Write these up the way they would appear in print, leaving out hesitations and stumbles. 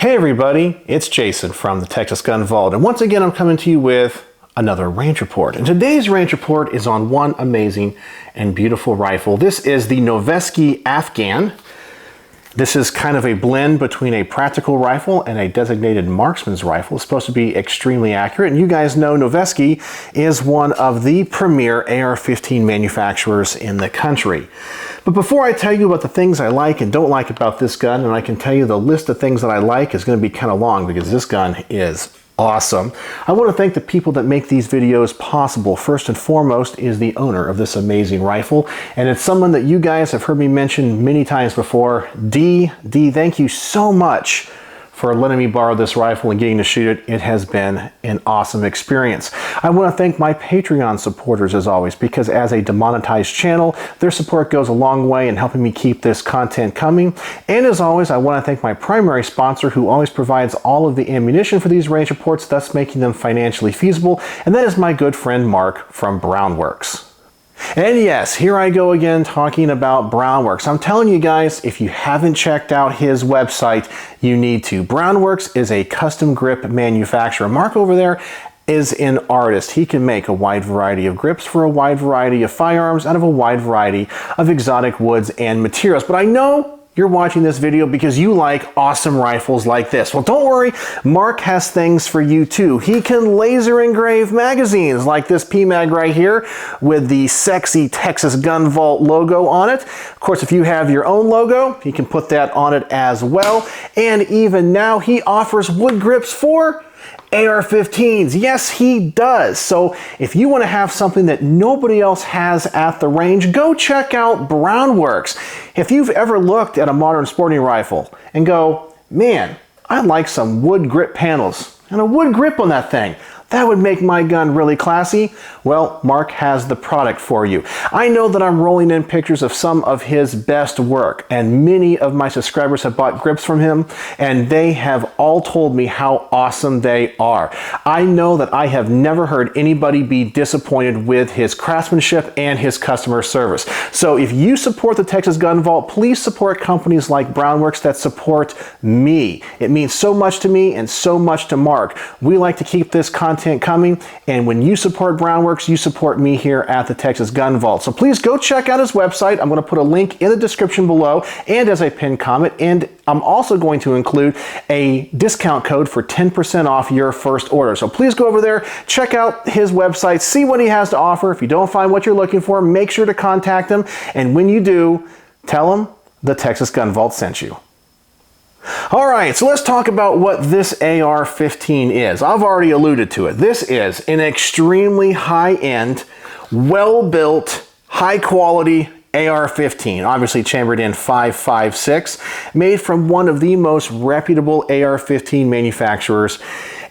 Hey everybody, it's Jason from the Texas Gun Vault, and once again I'm coming to you with another range report. And today's range report is on one amazing and beautiful rifle. This is the Noveske Afghan. This is kind of a blend between a practical rifle and a designated marksman's rifle. It's supposed to be extremely accurate, and you guys know Noveske is one of the premier AR-15 manufacturers in the country. But before I tell you about the things I like and don't like about this gun, and I can tell you the list of things that I like is going to be kind of long because this gun is awesome. I want to thank the people that make these videos possible. First and foremost is the owner of this amazing rifle, and it's someone that you guys have heard me mention many times before. D, thank you so much for letting me borrow this rifle and getting to shoot it. It has been an awesome experience. I want to thank my Patreon supporters as always, because as a demonetized channel, their support goes a long way in helping me keep this content coming. And as always, I want to thank my primary sponsor who always provides all of the ammunition for these range reports, thus making them financially feasible, and that is my good friend Mark from Brownworks. And yes, here I go again talking about Brownworks. I'm telling you guys, if you haven't checked out his website, you need to. Brownworks is a custom grip manufacturer. Mark over there is an artist. He can make a wide variety of grips for a wide variety of firearms out of a wide variety of exotic woods and materials. But I know you're watching this video because you like awesome rifles like this. Well, don't worry, Mark has things for you too. He can laser engrave magazines like this PMag right here with the sexy Texas Gun Vault logo on it. Of course, if you have your own logo, he can put that on it as well. And even now, he offers wood grips for AR-15s. Yes, he does. So if you want to have something that nobody else has at the range, go check out Brownworks. If you've ever looked at a modern sporting rifle and go, man, I'd like some wood grip panels and a wood grip on that thing, that would make my gun really classy. Well, Mark has the product for you. I know that I'm rolling in pictures of some of his best work, and many of my subscribers have bought grips from him, and they have all told me how awesome they are. I know that I have never heard anybody be disappointed with his craftsmanship and his customer service. So if you support the Texas Gun Vault, please support companies like Brownworks that support me. It means so much to me and so much to Mark. We like to keep this content coming, and when you support Brownworks, you support me here at the Texas Gun Vault. So please go check out his website. I'm going to put a link in the description below and as a pinned comment, and I'm also going to include a discount code for 10% off your first order. So please go over there, check out his website, see what he has to offer. If you don't find what you're looking for, make sure to contact him, and when you do, tell him the Texas Gun Vault sent you. All right, so let's talk about what this AR-15 is. I've already alluded to it. This is an extremely high-end, well-built, high-quality AR-15, obviously chambered in 5.56, made from one of the most reputable AR-15 manufacturers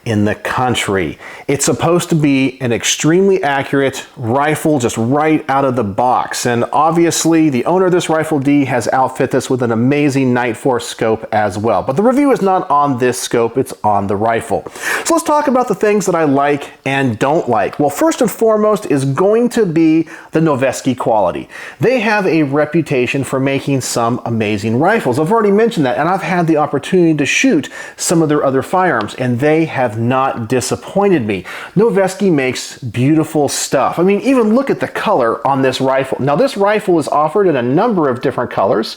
in the country. It's supposed to be an extremely accurate rifle just right out of the box. And obviously the owner of this rifle, D, has outfitted this with an amazing Nightforce scope as well. But the review is not on this scope, it's on the rifle. So let's talk about the things that I like and don't like. Well, first and foremost is going to be the Noveske quality. They have a reputation for making some amazing rifles. I've already mentioned that, and I've had the opportunity to shoot some of their other firearms, and they have not disappointed me. Noveske makes beautiful stuff. I mean, even look at the color on this rifle. Now, this rifle is offered in a number of different colors,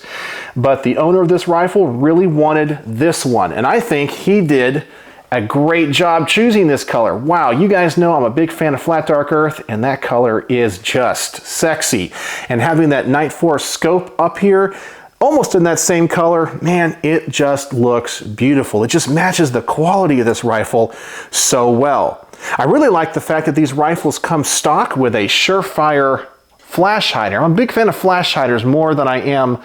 but the owner of this rifle really wanted this one, and I think he did a great job choosing this color. Wow, you guys know I'm a big fan of flat dark earth, and that color is just sexy. And having that Nightforce scope up here, almost in that same color, man, it just looks beautiful. It just matches the quality of this rifle so well. I really like the fact that these rifles come stock with a Surefire flash hider. I'm a big fan of flash hiders more than I am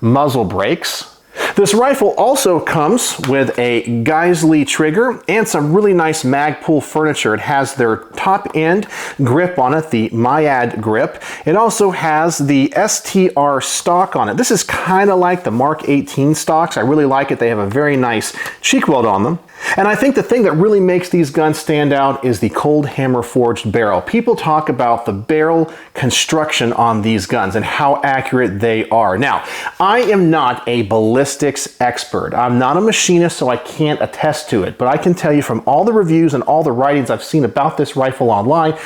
muzzle brakes. This rifle also comes with a Geisly Trigger and some really nice Magpul furniture. It has their top end grip on it, the Myad grip. It also has the STR stock on it. This is kind of like the Mark 18 stocks. I really like it. They have a very nice cheek weld on them. And I think the thing that really makes these guns stand out is the cold hammer forged barrel. People talk about the barrel construction on these guns and how accurate they are. Now, I am not a ballistics expert. I'm not a machinist, so I can't attest to it. But I can tell you from all the reviews and all the writings I've seen about this rifle online,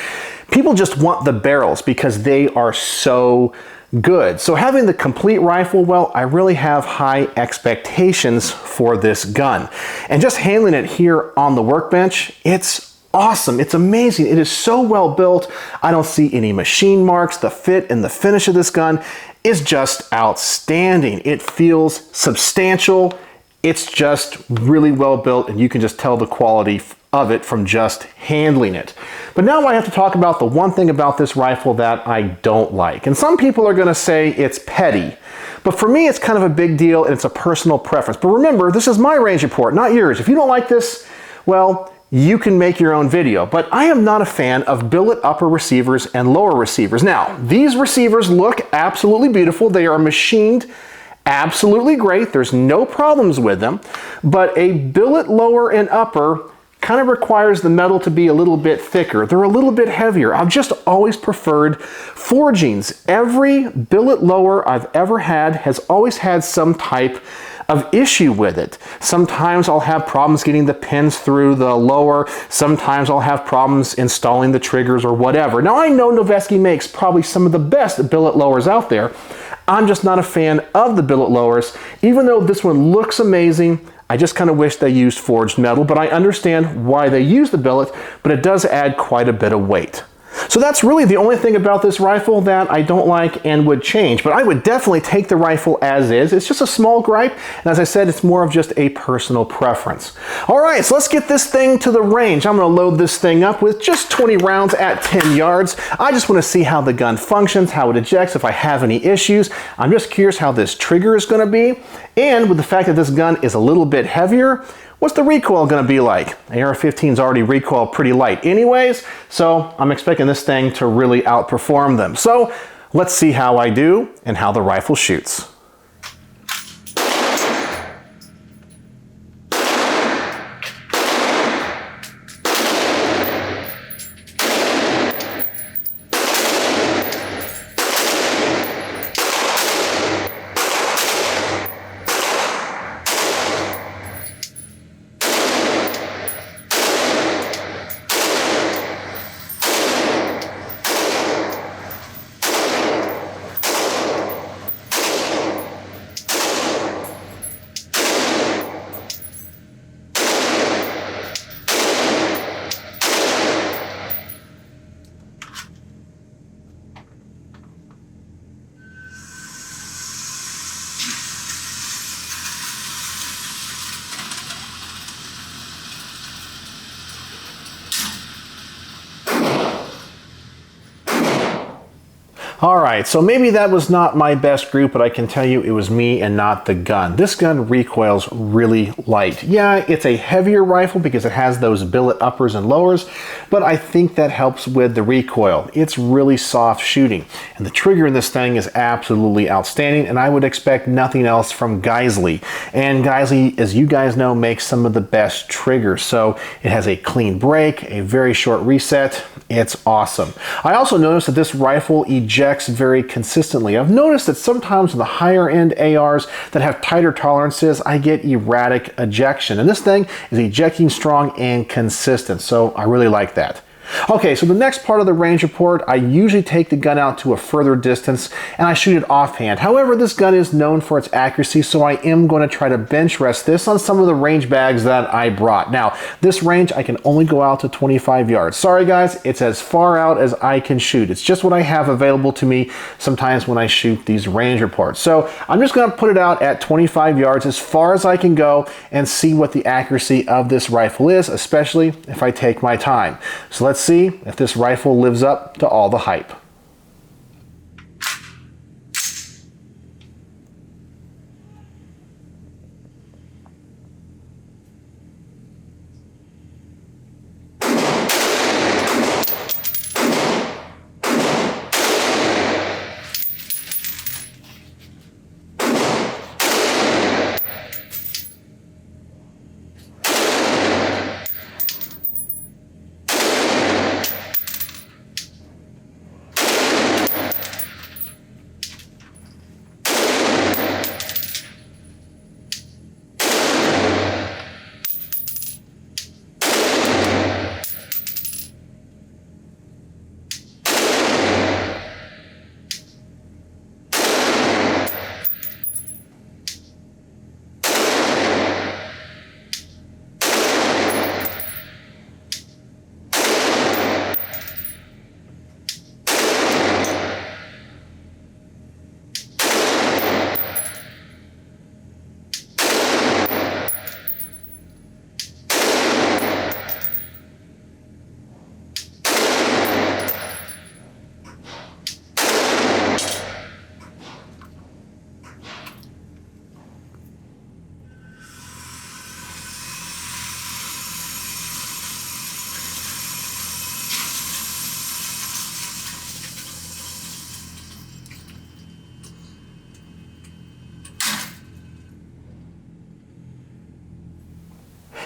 people just want the barrels because they are so good. So having the complete rifle, well, I really have high expectations for this gun. And just handling it here on the workbench, it's awesome. It's amazing. It is so well built. I don't see any machine marks. The fit and the finish of this gun is just outstanding. It feels substantial. It's just really well built, and you can just tell the quality of it from just handling it. But now I have to talk about the one thing about this rifle that I don't like. And some people are gonna say it's petty, but for me it's kind of a big deal and it's a personal preference. But remember, this is my range report, not yours. If you don't like this, well, you can make your own video. But I am not a fan of billet upper receivers and lower receivers. Now, these receivers look absolutely beautiful. They are machined absolutely great. There's no problems with them, but a billet lower and upper kind of requires the metal to be a little bit thicker. They're a little bit heavier. I've just always preferred forgings. Every billet lower I've ever had has always had some type of issue with it. Sometimes I'll have problems getting the pins through the lower. Sometimes I'll have problems installing the triggers or whatever. Now I know Noveske makes probably some of the best billet lowers out there. I'm just not a fan of the billet lowers. Even though this one looks amazing, I just kind of wish they used forged metal, but I understand why they use the billet, but it does add quite a bit of weight. So that's really the only thing about this rifle that I don't like and would change, but I would definitely take the rifle as is. It's just a small gripe, and as I said, it's more of just a personal preference. All right, so let's get this thing to the range. I'm gonna load this thing up with just 20 rounds at 10 yards. I just wanna see how the gun functions, how it ejects, if I have any issues. I'm just curious how this trigger is gonna be, and with the fact that this gun is a little bit heavier, what's the recoil gonna be like? AR-15's already recoil pretty light anyways, so I'm expecting this thing to really outperform them. So let's see how I do and how the rifle shoots. All right, so maybe that was not my best group, but I can tell you it was me and not the gun. This gun recoils really light. Yeah, it's a heavier rifle because it has those billet uppers and lowers, but I think that helps with the recoil. It's really soft shooting, and the trigger in this thing is absolutely outstanding, and I would expect nothing else from Geisly. And Geisly, as you guys know, makes some of the best triggers. So it has a clean break, a very short reset. It's awesome. I also noticed that this rifle ejects very consistently. I've noticed that sometimes in the higher end ARs that have tighter tolerances, I get erratic ejection. And this thing is ejecting strong and consistent. So I really like that. Okay, so the next part of the range report, I usually take the gun out to a further distance and I shoot it offhand. However, this gun is known for its accuracy, so I am going to try to bench rest this on some of the range bags that I brought. Now, this range, I can only go out to 25 yards. Sorry guys, it's as far out as I can shoot. It's just what I have available to me sometimes when I shoot these range reports. So I'm just going to put it out at 25 yards as far as I can go and see what the accuracy of this rifle is, especially if I take my time. So let's see if this rifle lives up to all the hype.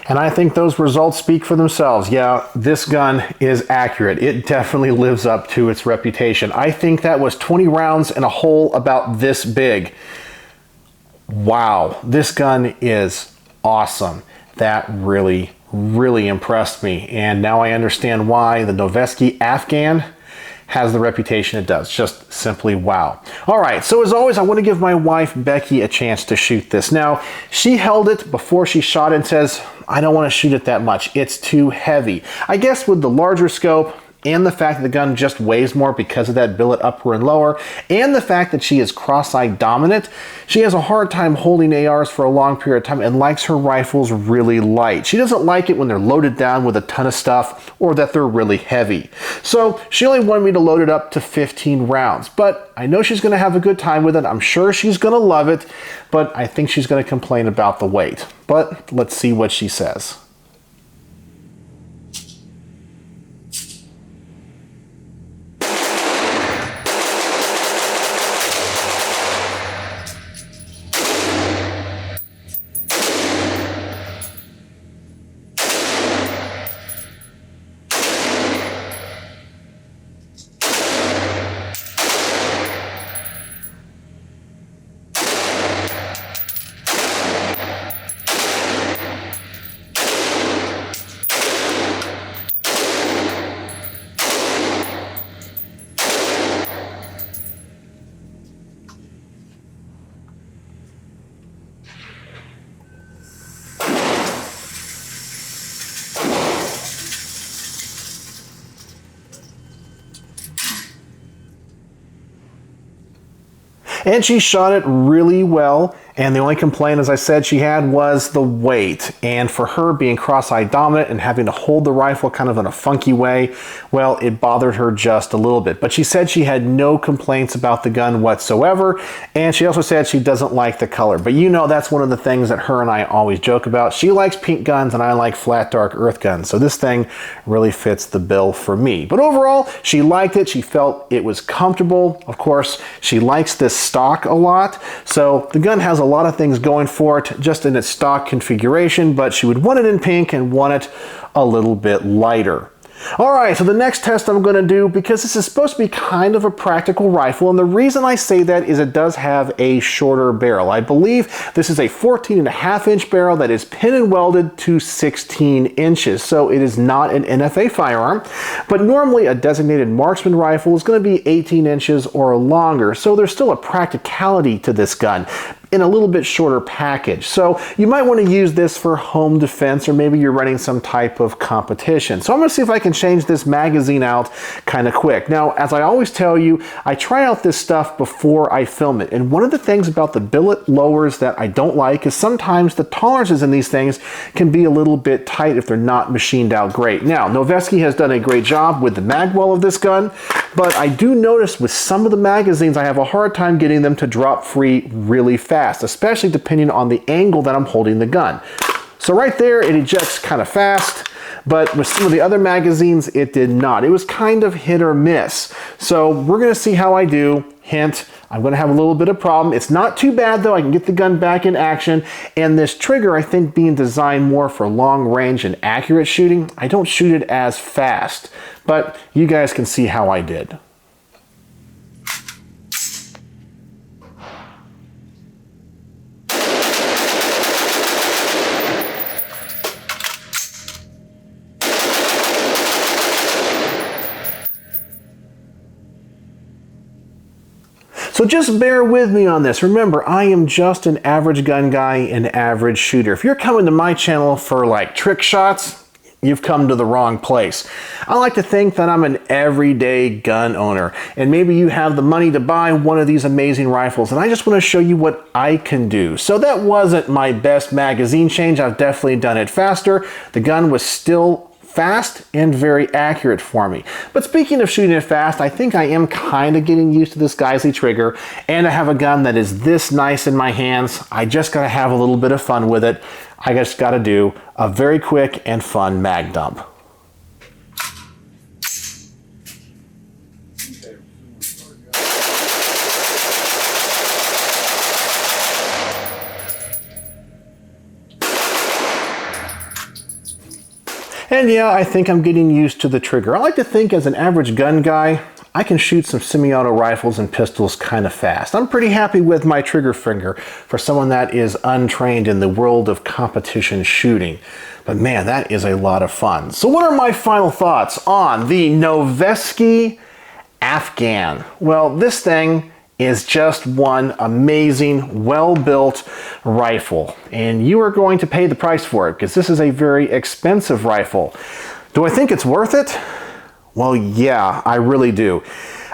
And I think those results speak for themselves. Yeah, this gun is accurate. It definitely lives up to its reputation. I think that was 20 rounds in a hole about this big. Wow, this gun is awesome. That really impressed me. And now I understand why the Noveske Afghan has the reputation it does. Just simply wow. All right, so as always, I want to give my wife Becky a chance to shoot this. Now, she held it before she shot it and says, I don't want to shoot it that much. It's too heavy. I guess with the larger scope and the fact that the gun just weighs more because of that billet upper and lower, and the fact that she is cross-sight dominant, she has a hard time holding ARs for a long period of time and likes her rifles really light. She doesn't like it when they're loaded down with a ton of stuff or that they're really heavy. So she only wanted me to load it up to 15 rounds, but I know she's going to have a good time with it. I'm sure she's going to love it, but I think she's going to complain about the weight. But let's see what she says. And she shot it really well. And the only complaint, as I said, she had was the weight. And for her being cross-eye dominant and having to hold the rifle kind of in a funky way, well, it bothered her just a little bit. But she said she had no complaints about the gun whatsoever. And she also said she doesn't like the color. But you know, that's one of the things that her and I always joke about. She likes pink guns and I like flat, dark earth guns. So this thing really fits the bill for me. But overall, she liked it. She felt it was comfortable. Of course, she likes this stock a lot. So the gun has a lot of things going for it just in its stock configuration, but she would want it in pink and want it a little bit lighter. All right, so the next test I'm going to do, because this is supposed to be kind of a practical rifle, and the reason I say that is it does have a shorter barrel. I believe this is a 14.5-inch barrel that is pin and welded to 16 inches, so it is not an NFA firearm, but normally a designated marksman rifle is going to be 18 inches or longer, so there's still a practicality to this gun in a little bit shorter package. So you might want to use this for home defense, or maybe you're running some type of competition. So I'm going to see if I can change this magazine out kind of quick. Now, as I always tell you, I try out this stuff before I film it. And one of the things about the billet lowers that I don't like is sometimes the tolerances in these things can be a little bit tight if they're not machined out great. Now, Noveske has done a great job with the magwell of this gun, but I do notice with some of the magazines, I have a hard time getting them to drop free really fast, especially depending on the angle that I'm holding the gun. So right there, it ejects kind of fast, but with some of the other magazines, it did not. It was kind of hit or miss. So we're gonna see how I do. Hint, I'm gonna have a little bit of problem. It's not too bad though. I can get the gun back in action. And this trigger, I think being designed more for long range and accurate shooting, I don't shoot it as fast, but you guys can see how I did. So just bear with me on this. Remember, I am just an average gun guy, an average shooter. If you're coming to my channel for like trick shots, you've come to the wrong place. I like to think that I'm an everyday gun owner, and maybe you have the money to buy one of these amazing rifles, and I just want to show you what I can do. So that wasn't my best magazine change. I've definitely done it faster. The gun was still fast and very accurate for me. But speaking of shooting it fast, I think I am kind of getting used to this Geisly Trigger, and I have a gun that is this nice in my hands. I just gotta have a little bit of fun with it. I just gotta do a very quick and fun mag dump. And yeah, I think I'm getting used to the trigger. I like to think as an average gun guy, I can shoot some semi-auto rifles and pistols kind of fast. I'm pretty happy with my trigger finger for someone that is untrained in the world of competition shooting. But man, that is a lot of fun. So what are my final thoughts on the Noveske Afghan? Well, this thing is just one amazing, well-built rifle. And you are going to pay the price for it because this is a very expensive rifle. Do I think it's worth it? Well, yeah, I really do.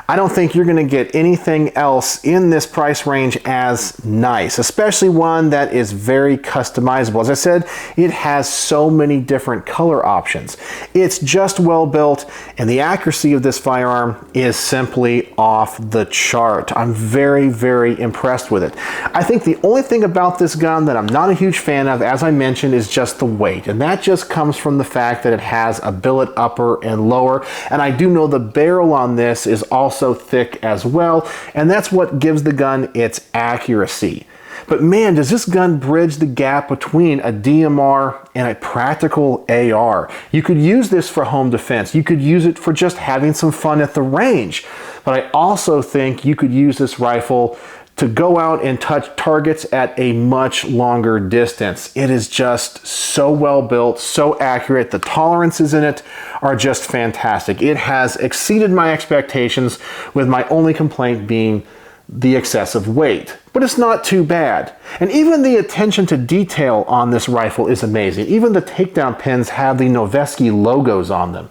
I don't think you're going to get anything else in this price range as nice, especially one that is very customizable. As I said, it has so many different color options. It's just well built, and the accuracy of this firearm is simply off the chart. I'm very, very impressed with it. I think the only thing about this gun that I'm not a huge fan of, as I mentioned, is just the weight, and that just comes from the fact that it has a billet upper and lower, and I do know the barrel on this is also thick as well, and that's what gives the gun its accuracy. But man, does this gun bridge the gap between a DMR and a practical AR. You could use this for home defense. You could use it for just having some fun at the range. But I also think you could use this rifle to go out and touch targets at a much longer distance. It is just so well built, so accurate. The tolerances in it are just fantastic. It has exceeded my expectations, with my only complaint being the excessive weight. But it's not too bad. And even the attention to detail on this rifle is amazing. Even the takedown pins have the Noveske logos on them.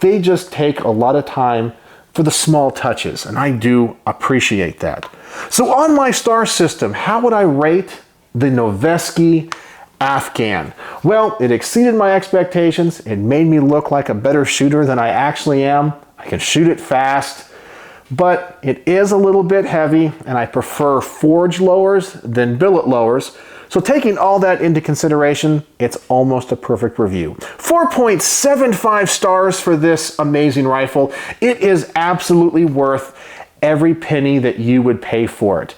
They just take a lot of time for the small touches, and I do appreciate that. So on my star system, how would I rate the Noveske Afghan? Well, it exceeded my expectations. It made me look like a better shooter than I actually am. I can shoot it fast, but it is a little bit heavy, and I prefer forged lowers than billet lowers. So taking all that into consideration, it's almost a perfect review. 4.75 stars for this amazing rifle. It is absolutely worth every penny that you would pay for it.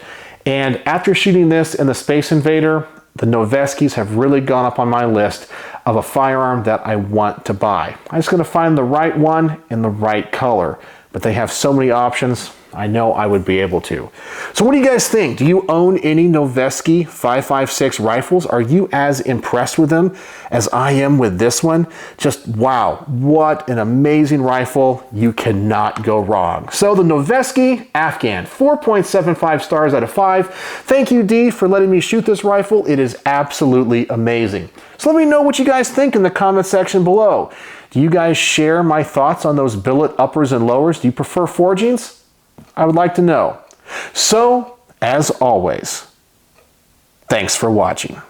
And after shooting this in the Space Invader, the Noveskes have really gone up on my list of a firearm that I want to buy. I'm just going to find the right one in the right color, but they have so many options. I know I would be able to. So what do you guys think? Do you own any Noveske 5.56 rifles? Are you as impressed with them as I am with this one? Just wow, what an amazing rifle. You cannot go wrong. So the Noveske Afghan, 4.75 stars out of 5. Thank you, D, for letting me shoot this rifle. It is absolutely amazing. So let me know what you guys think in the comment section below. Do you guys share my thoughts on those billet uppers and lowers? Do you prefer forgings? I would like to know. So, as always, thanks for watching.